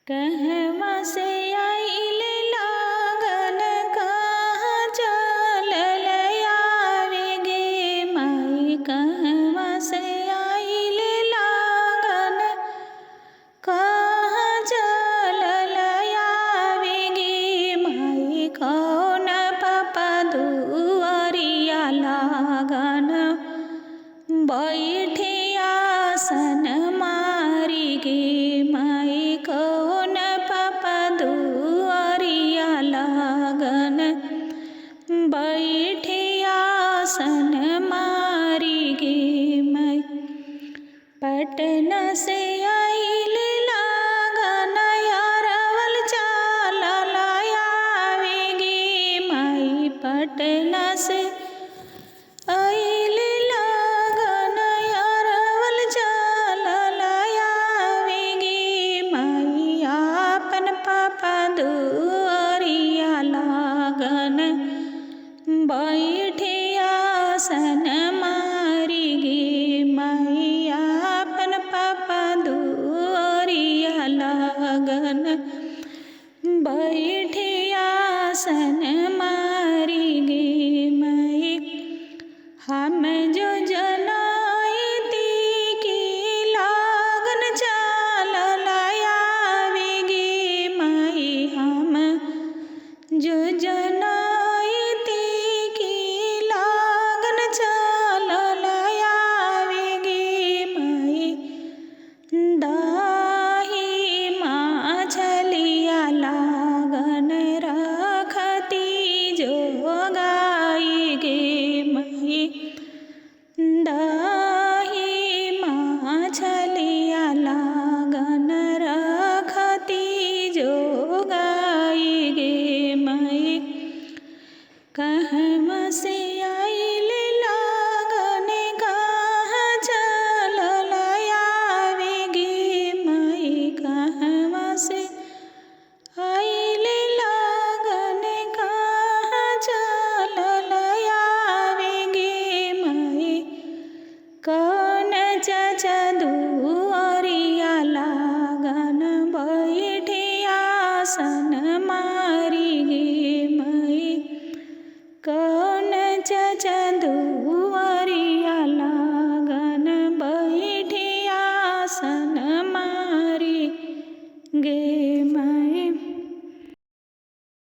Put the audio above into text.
कहवा से आइल लागन कहाँ चलल आवे गे माई। कहवा से आइल लागन कहाँ चलल आवे गे माई। कौन पापा दुआरिया लागन बैठे आसन मारी गे माई। कौन पापा दुआरिया लागन बैठे आसन मारी गे माई। पटना से आइल लागन अरवल चलल आवे गे माई। पटना से आइल लागन अरवल चलल आवे गे माई। आपन पापा दुआरिया लागन बैठे आसन मारी गे माई। आपन पापा दुआरिया लागन बैठे आसन मारी गे माई। हम जो जनाइती की लागन चलल आवे गे माई। हम जो जनाइती की लागन चलल आवे गे माई। दाही माछलिया लागन रखती जोगाई गे माई। दाही माछलिया लागन रखती जोगाई गे माई। कहवा से आइल लागन कहाँ चलल आवे गे माई। कहवा से आइल लागन कहाँ चलल आवे गे माई। कौन चाचा दुआरिया लागन बैठे आसन मारी गे माई। कौन चाचा